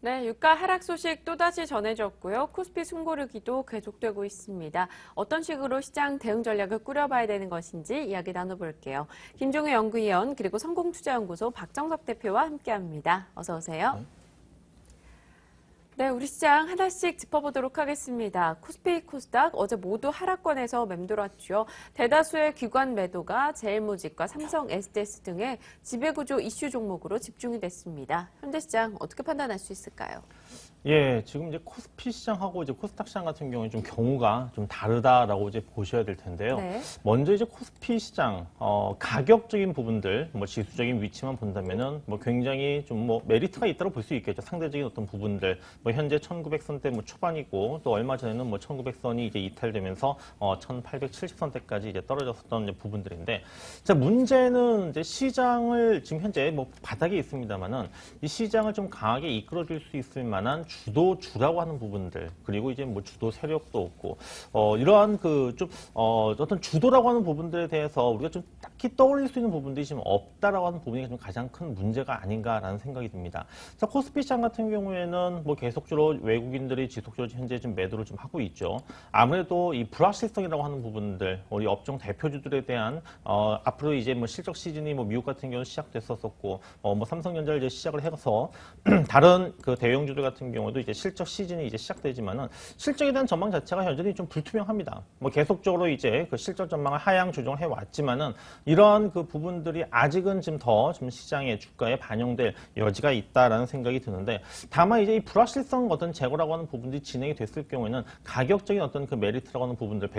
네, 유가 하락 소식 또다시 전해졌고요. 코스피 숨고르기도 계속되고 있습니다. 어떤 식으로 시장 대응 전략을 꾸려봐야 되는 것인지 이야기 나눠볼게요. 김종우 연구위원 그리고 성공투자연구소 박정섭 대표와 함께합니다. 어서 오세요. 네, 우리 시장 하나씩 짚어보도록 하겠습니다. 코스피, 코스닥 어제 모두 하락권에서 맴돌았죠. 대다수의 기관 매도가 제일모직과 삼성, SDS 등의 지배구조 이슈 종목으로 집중이 됐습니다. 현재 시장 어떻게 판단할 수 있을까요? 예, 지금 이제 코스피 시장하고 이제 코스닥 시장 같은 경우에 좀 경우가 좀 다르다라고 이제 보셔야 될 텐데요. 네. 먼저 이제 코스피 시장, 가격적인 부분들, 뭐 지수적인 위치만 본다면은 뭐 굉장히 좀 뭐 메리트가 있다고 볼 수 있겠죠. 상대적인 어떤 부분들, 뭐 현재 1900선대 뭐 초반이고 또 얼마 전에는 뭐 1900선이 이제 이탈되면서 1870선대까지 이제 떨어졌었던 이제 부분들인데, 자, 문제는 이제 시장을 지금 현재 뭐 바닥에 있습니다만은 이 시장을 좀 강하게 이끌어줄 수 있을 만한 주도주라고 하는 부분들, 그리고 이제 뭐 주도 세력도 없고, 이러한 그 좀, 어떤 주도라고 하는 부분들에 대해서 우리가 좀 딱히 떠올릴 수 있는 부분들이 지금 없다라고 하는 부분이 좀 가장 큰 문제가 아닌가라는 생각이 듭니다. 자, 코스피 시장 같은 경우에는 뭐 계속적으로 외국인들이 지속적으로 현재 좀 매도를 좀 하고 있죠. 아무래도 이 불확실성이라고 하는 부분들, 우리 업종 대표주들에 대한, 앞으로 이제 뭐 실적 시즌이 뭐 미국 같은 경우는 시작됐었고, 뭐 삼성전자를 이제 시작을 해서 다른 그 대형주들 같은 경우도 이제 실적 시즌이 이제 시작되지만은 실적에 대한 전망 자체가 여전히 좀 불투명합니다. 뭐 계속적으로 이제 그 실적 전망을 하향 조정을 해왔지만은 이러한 그 부분들이 아직은 지금 더 좀 시장의 주가에 반영될 여지가 있다라는 생각이 드는데, 다만 이제 이 불확실성 어떤 제거라고 하는 부분들이 진행이 됐을 경우에는 가격적인 어떤 그 메리트라고 하는 부분들,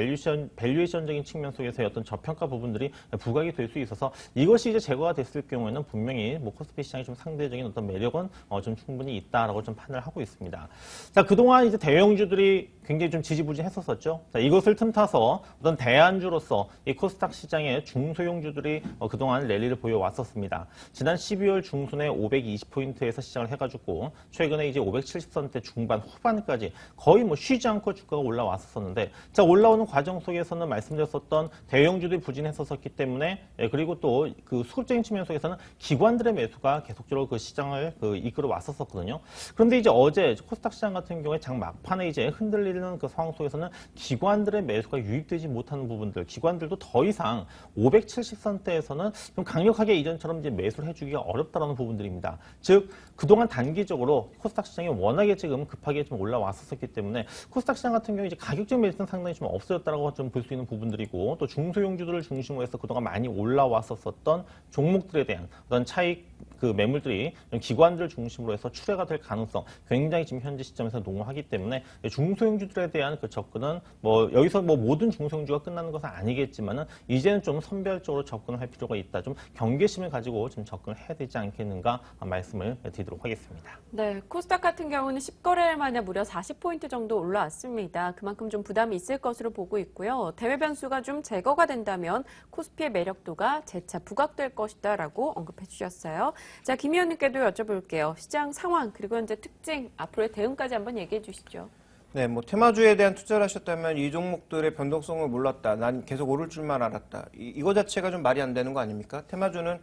밸류에이션적인 측면 속에서의 어떤 저평가 부분들이 부각이 될 수 있어서 이것이 이제 제거가 됐을 경우에는 분명히 뭐 코스피 시장이 좀 상대적인 어떤 매력은 좀 충분히 있다라고 좀 판단을 하고 있습니다. 자, 그동안 이제 대형주들이 굉장히 좀 지지부진했었었죠. 자, 이것을 틈타서 어떤 대안주로서 이 코스닥 시장의 중소형주들이 그동안 랠리를 보여왔었습니다. 지난 12월 중순에 520포인트에서 시작을 해가지고 최근에 이제 570선대 중반 후반까지 거의 뭐 쉬지 않고 주가가 올라왔었는데, 자, 올라오는 과정 속에서는 말씀드렸었던 대형주들이 부진했었기 때문에, 그리고 또 그 수급적인 측면 속에서는 기관들의 매수가 계속적으로 그 시장을 이끌어 왔었거든요. 그런데 이제 어제 코스닥 시장 같은 경우에 장 막판에 이제 흔들리는 그 상황 속에서는 기관들의 매수가 유입되지 못하는 부분들, 기관들도 더 이상 570선대에서는 좀 강력하게 이전처럼 이제 매수를 해주기가 어렵다라는 부분들입니다. 즉, 그동안 단기적으로 코스닥 시장이 워낙에 지금 급하게 좀 올라왔었기 때문에 코스닥 시장 같은 경우 이제 가격적 매수는 상당히 좀 없어졌다라고 좀 볼 수 있는 부분들이고, 또 중소형주들을 중심으로 해서 그동안 많이 올라왔었던 종목들에 대한 어떤 차익 그 매물들이 기관들 중심으로 해서 출회가 될 가능성 굉장히 지금 현재 시점에서 농후하기 때문에 중소형주들에 대한 그 접근은 뭐 여기서 뭐 모든 중소형주가 끝나는 것은 아니겠지만은 이제는 좀 선별적으로 접근을 할 필요가 있다. 좀 경계심을 가지고 좀 접근을 해야 되지 않겠는가 말씀을 드리도록 하겠습니다. 네, 코스닥 같은 경우는 10거래일 만에 무려 40포인트 정도 올라왔습니다. 그만큼 좀 부담이 있을 것으로 보고 있고요. 대외 변수가 좀 제거가 된다면 코스피의 매력도가 재차 부각될 것이다라고 언급해 주셨어요. 자, 김 의원님께도 여쭤볼게요. 시장 상황 그리고 현재 특징, 앞으로의 대응까지 한번 얘기해 주시죠. 네, 뭐 테마주에 대한 투자를 하셨다면 이 종목들의 변동성을 몰랐다. 난 계속 오를 줄만 알았다. 이거 자체가 좀 말이 안 되는 거 아닙니까? 테마주는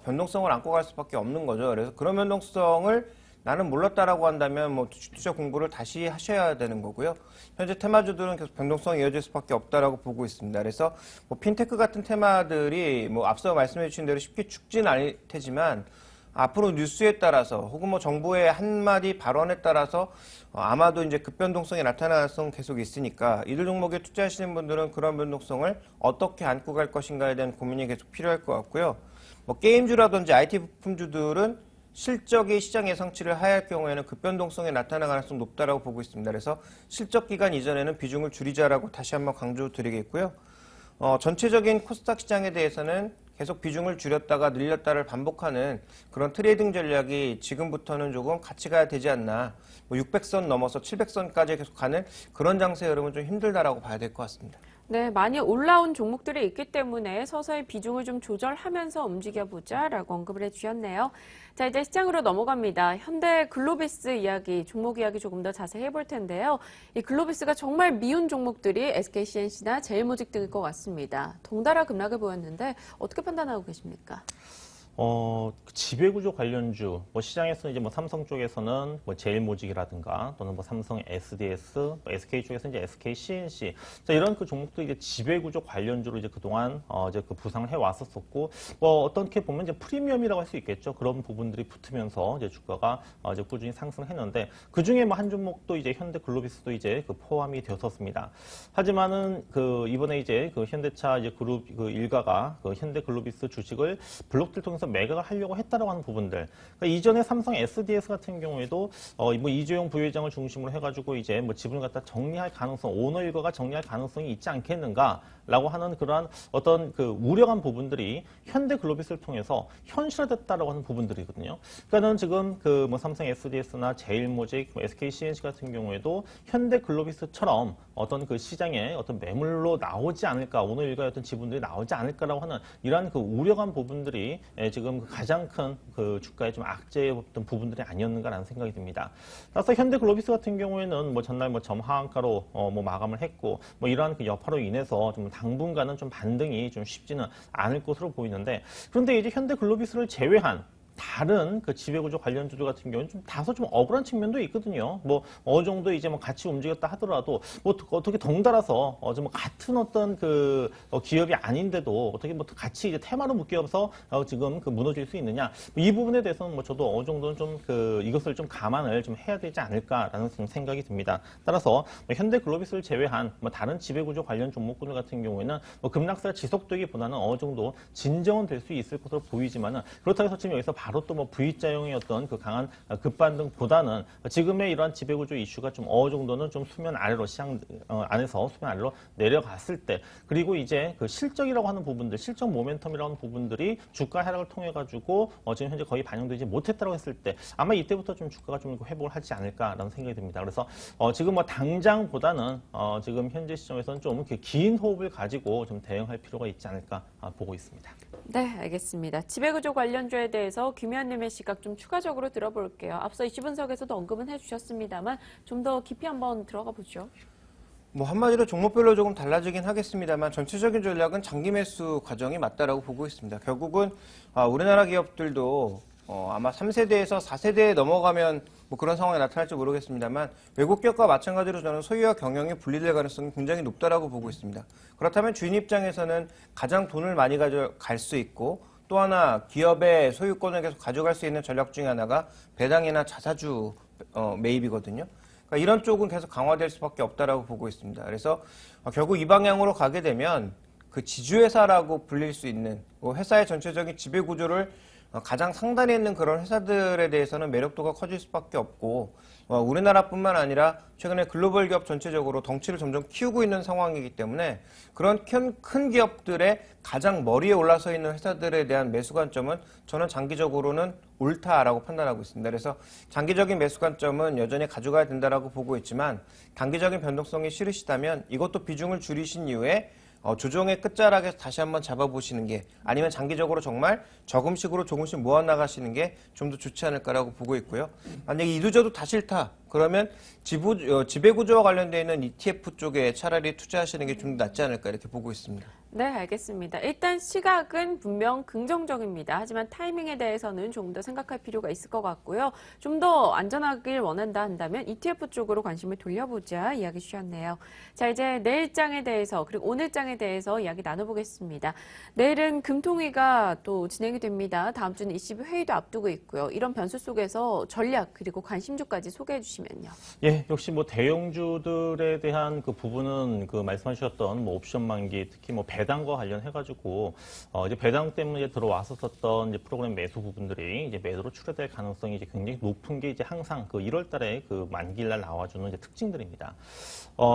변동성을 안고 갈 수밖에 없는 거죠. 그래서 그런 변동성을 나는 몰랐다라고 한다면 뭐 투자 공부를 다시 하셔야 되는 거고요. 현재 테마주들은 계속 변동성이 이어질 수밖에 없다라고 보고 있습니다. 그래서 뭐 핀테크 같은 테마들이 뭐 앞서 말씀해 주신 대로 쉽게 죽지는 않을 테지만 앞으로 뉴스에 따라서 혹은 뭐 정부의 한마디 발언에 따라서 아마도 이제 급변동성이 나타날 가능성 계속 있으니까 이들 종목에 투자하시는 분들은 그런 변동성을 어떻게 안고 갈 것인가에 대한 고민이 계속 필요할 것 같고요. 뭐 게임주라든지 IT 부품주들은 실적이 시장 예상치를 하회할 경우에는 급변동성이 나타날 가능성이 높다라고 보고 있습니다. 그래서 실적 기간 이전에는 비중을 줄이자라고 다시 한번 강조드리겠고요. 전체적인 코스닥 시장에 대해서는 계속 비중을 줄였다가 늘렸다를 반복하는 그런 트레이딩 전략이 지금부터는 조금 같이 가야 되지 않나. 뭐 600선 넘어서 700선까지 계속 가는 그런 장세 흐름은 좀 힘들다라고 봐야 될 것 같습니다. 네, 많이 올라온 종목들이 있기 때문에 서서히 비중을 좀 조절하면서 움직여보자라고 언급을 해주셨네요. 자, 이제 시장으로 넘어갑니다. 현대 글로비스 이야기, 종목 이야기 조금 더 자세히 해볼 텐데요. 이 글로비스가 정말 미운 종목들이 SKCNC나 제일모직 등일 것 같습니다. 덩달아 급락을 보였는데 어떻게 판단하고 계십니까? 그 지배구조 관련주, 뭐 시장에서는 이제 뭐 삼성 쪽에서는 뭐 제일모직이라든가 또는 뭐 삼성 SDS, 뭐 SK 쪽에서는 이제 SK CNC, 자, 이런 그 종목도 이제 지배구조 관련주로 이제 그동안 이제 그 부상을 해 왔었었고, 뭐 어떻게 보면 이제 프리미엄이라고 할 수 있겠죠. 그런 부분들이 붙으면서 이제 주가가 이제 꾸준히 상승했는데, 그 중에 뭐 한 종목도 이제 현대글로비스도 이제 그 포함이 되었었습니다. 하지만은 그 이번에 이제 그 현대차 이제 그룹 그 일가가 그 현대글로비스 주식을 블록들 통해서 매각을 하려고 했다라고 하는 부분들. 그러니까 이전에 삼성 SDS 같은 경우에도 뭐 이재용 부회장을 중심으로 해가지고 이제 뭐 지분을 갖다 정리할 가능성, 오너 일가가 정리할 가능성이 있지 않겠는가라고 하는 그러한 어떤 그 우려한 부분들이 현대글로비스를 통해서 현실화됐다라고 하는 부분들이거든요. 그러니까는 지금 그 뭐 삼성 SDS나 제일모직, 뭐 SK CNC 같은 경우에도 현대글로비스처럼 어떤 그 시장에 어떤 매물로 나오지 않을까, 오너 일가의 어떤 지분들이 나오지 않을까라고 하는 이러한 그 우려한 부분들이 지금 가장 큰 그 주가의 좀 악재의 어떤 부분들이 아니었는가라는 생각이 듭니다. 따라서 현대글로비스 같은 경우에는 뭐 전날 뭐 점하한가로 뭐 마감을 했고, 뭐 이러한 그 여파로 인해서 좀 당분간은 좀 반등이 좀 쉽지는 않을 것으로 보이는데, 그런데 이제 현대글로비스를 제외한 다른 그 지배구조 관련주들 같은 경우는 좀 다소 좀 억울한 측면도 있거든요. 뭐 어느 정도 이제 뭐 같이 움직였다 하더라도 뭐 어떻게 덩달아서 좀 같은 어떤 그 기업이 아닌데도 어떻게 뭐 같이 이제 테마로 묶여서 지금 그 무너질 수 있느냐, 이 부분에 대해서는 뭐 저도 어느 정도는 좀 그 이것을 좀 감안을 좀 해야 되지 않을까라는 생각이 듭니다. 따라서 뭐 현대글로비스를 제외한 뭐 다른 지배구조 관련 종목군들 같은 경우에는 뭐 급락세가 지속되기보다는 어느 정도 진정은 될 수 있을 것으로 보이지만은, 그렇다고 해서 지금 여기서 바로 또 뭐 V자형의 어떤 그 강한 급반등보다는 지금의 이러한 지배구조 이슈가 좀 어느 정도는 좀 수면 아래로 시장 안에서 수면 아래로 내려갔을 때, 그리고 이제 그 실적이라고 하는 부분들, 실적 모멘텀이라고 하는 부분들이 주가 하락을 통해 가지고 지금 현재 거의 반영되지 못했다고 했을 때, 아마 이때부터 좀 주가가 좀 회복을 하지 않을까라는 생각이 듭니다. 그래서 지금 뭐 당장보다는 지금 현재 시점에서는 좀 긴 호흡을 가지고 좀 대응할 필요가 있지 않을까 보고 있습니다. 네, 알겠습니다. 지배구조 관련주에 대해서 김현님의 시각 좀 추가적으로 들어볼게요. 앞서 이슈 분석에서도 언급은 해주셨습니다만 좀 더 깊이 한번 들어가 보죠. 뭐 한마디로 종목별로 조금 달라지긴 하겠습니다만 전체적인 전략은 장기 매수 과정이 맞다라고 보고 있습니다. 결국은 우리나라 기업들도 아마 3세대에서 4세대에 넘어가면 뭐 그런 상황이 나타날지 모르겠습니다만, 외국 기업과 마찬가지로 저는 소유와 경영이 분리될 가능성이 굉장히 높다라고 보고 있습니다. 그렇다면 주인 입장에서는 가장 돈을 많이 가져갈 수 있고, 또 하나 기업의 소유권을 계속 가져갈 수 있는 전략 중에 하나가 배당이나 자사주 매입이거든요. 그러니까 이런 쪽은 계속 강화될 수밖에 없다라고 보고 있습니다. 그래서 결국 이 방향으로 가게 되면 그 지주회사라고 불릴 수 있는 회사의 전체적인 지배 구조를 가장 상단에 있는 그런 회사들에 대해서는 매력도가 커질 수밖에 없고, 우리나라뿐만 아니라 최근에 글로벌 기업 전체적으로 덩치를 점점 키우고 있는 상황이기 때문에 그런 큰 기업들의 가장 머리에 올라서 있는 회사들에 대한 매수 관점은 저는 장기적으로는 옳다라고 판단하고 있습니다. 그래서 장기적인 매수 관점은 여전히 가져가야 된다라고 보고 있지만, 단기적인 변동성이 싫으시다면 이것도 비중을 줄이신 이후에 조정의 끝자락에서 다시 한번 잡아보시는 게, 아니면 장기적으로 정말 저금식으로 조금씩 모아나가시는 게 좀 더 좋지 않을까라고 보고 있고요. 만약에 이두저도 다 싫다, 그러면 지배구조와 관련되어 있는 ETF 쪽에 차라리 투자하시는 게 좀 낫지 않을까 이렇게 보고 있습니다. 네, 알겠습니다. 일단 시각은 분명 긍정적입니다. 하지만 타이밍에 대해서는 조금 더 생각할 필요가 있을 것 같고요. 좀 더 안전하길 원한다 한다면 ETF 쪽으로 관심을 돌려보자 이야기 주셨네요. 자, 이제 내일장에 대해서 그리고 오늘장에 대해서 이야기 나눠보겠습니다. 내일은 금통위가 또 진행이 됩니다. 다음 주는 ECB 회의도 앞두고 있고요. 이런 변수 속에서 전략 그리고 관심주까지 소개해 주시면요. 예, 역시 뭐 대형주들에 대한 그 부분은 그 말씀하셨던 뭐 옵션 만기, 특히 뭐 배당과 관련해가지고 이제 배당 때문에 들어왔었던 이제 프로그램 매수 부분들이 이제 매도로 출회될 가능성이 이제 굉장히 높은 게 이제 항상 그 1월달에 그 만기일날 나와주는 이제 특징들입니다.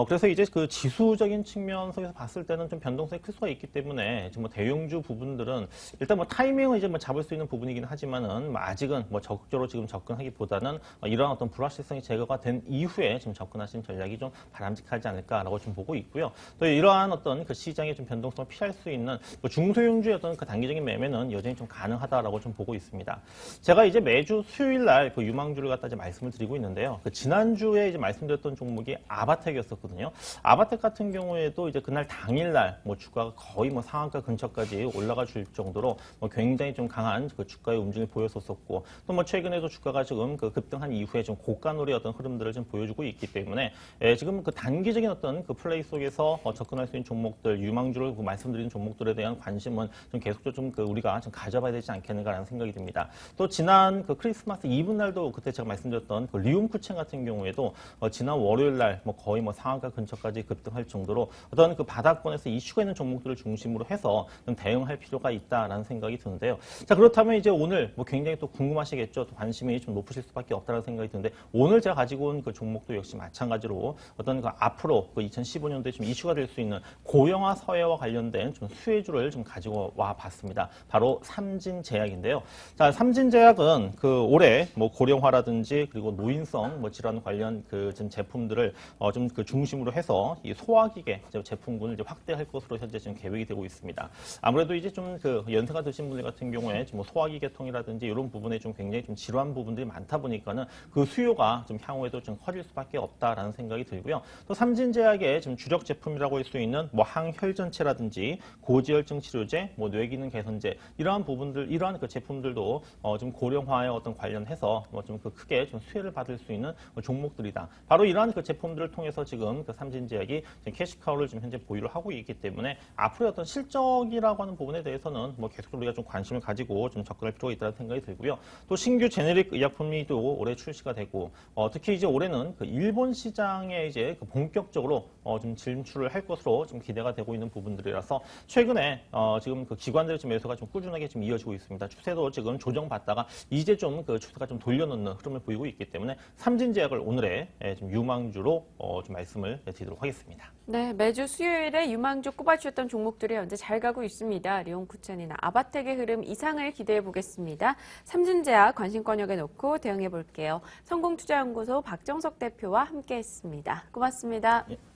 그래서 이제 그 지수적인 측면 속에서 봤을 때는 좀 변동성이 클 수가 있기 때문에 지금 뭐 대형주 부분들은 일단 뭐 타이밍은 이제 뭐 잡을 수 있는 부분이긴 하지만은 뭐 아직은 뭐 적극적으로 지금 접근하기보다는 이러한 어떤 불확실성이 제거가 된 이후에 좀 접근하신 전략이 좀 바람직하지 않을까라고 좀 보고 있고요. 또 이러한 어떤 그 시장의 좀 변동성을 피할 수 있는 중소형주의 어떤 그 단기적인 매매는 여전히 좀 가능하다라고 좀 보고 있습니다. 제가 이제 매주 수요일 날 그 유망주를 갖다 이제 말씀을 드리고 있는데요. 그 지난주에 이제 말씀드렸던 종목이 아바텍이었었거든요. 아바텍 같은 경우에도 이제 그날 당일날 뭐 주가가 거의 뭐 상한가 근처까지 올라가 줄 정도로 뭐 굉장히 좀 강한 그 주가의 움직임을 보였었고 또 뭐 최근에도 주가가 지금 그 급등한 이후에 좀 고가놀이 어떤 흐름들을 좀 보여주고 있기 때문에 지금 그 단기적인 어떤 그 플레이 속에서 접근할 수 있는 종목들 유망주를 그 말씀드린 종목들에 대한 관심은 좀 계속적으로 좀 그 우리가 좀 가져봐야 되지 않겠는가라는 생각이 듭니다. 또 지난 그 크리스마스 이브 날도 그때 제가 말씀드렸던 그 리움쿠첸 같은 경우에도 지난 월요일 날 뭐 거의 뭐 상한가 근처까지 급등할 정도로 어떤 그 바닥권에서 이슈가 있는 종목들을 중심으로 해서 좀 대응할 필요가 있다라는 생각이 드는데요. 자, 그렇다면 이제 오늘 뭐 굉장히 또 궁금하시겠죠. 또 관심이 좀 높으실 수밖에 없다는 생각이 드는데 오늘 제가 가지고 온 그 종목도 역시 마찬가지로 어떤 그 앞으로 그 2015년도에 좀 이슈가 될 수 있는 고령화 사회와 관련된 좀 수혜주를 좀 가지고 와 봤습니다. 바로 삼진제약인데요. 자, 삼진제약은 그 올해 뭐 고령화라든지 그리고 노인성 뭐 질환 관련 그 좀 제품들을 좀 그 중심으로 해서 이 소화기계 제품군을 이제 확대할 것으로 현재 지금 계획이 되고 있습니다. 아무래도 이제 좀 그 연세가 드신 분들 같은 경우에 뭐 소화기계통이라든지 이런 부분에 좀 굉장히 좀 질환 부분들이 많다 보니까는 그 수요가 좀 향후에도 좀 커질 수밖에 없다라는 생각이 들고요. 또 삼진제약의 지금 주력 제품이라고 할 수 있는 뭐 항혈전체라든지 고지혈증 치료제, 뭐 뇌기능 개선제 이러한 부분들, 이러한 그 제품들도 좀 고령화에 어떤 관련해서 뭐 좀 그 크게 좀 수혜를 받을 수 있는 종목들이다. 바로 이러한 그 제품들을 통해서 지금 그 삼진제약이 지금 캐시카우를 지금 현재 보유를 하고 있기 때문에 앞으로의 어떤 실적이라고 하는 부분에 대해서는 뭐 계속 우리가 좀 관심을 가지고 좀 접근할 필요가 있다는 생각이 들고요. 또 신규 제네릭 의약품이도 올해 출시가 되고 특히 이제 올해는 그 일본 시장에 이제 그 본격적으로 좀 진출을 할 것으로 좀 기대가 되고 있는 부분들이라서 최근에 지금 그 기관들의 좀 매수가 좀 꾸준하게 지금 이어지고 있습니다. 추세도 지금 조정받다가 이제 좀 그 추세가 좀 돌려놓는 흐름을 보이고 있기 때문에 삼진제약을 오늘의 좀 유망주로 좀 말씀을 드리도록 하겠습니다. 네, 매주 수요일에 유망주 꼽아주셨던 종목들이 현재 잘 가고 있습니다. 리온쿠첸이나 아바텍의 흐름 이상을 기대해 보겠습니다. 삼진제약 관심권역에 놓고 대응해 볼게요. 성공투자연구소 박정석 대표와 함께했습니다. 고맙습니다. 예.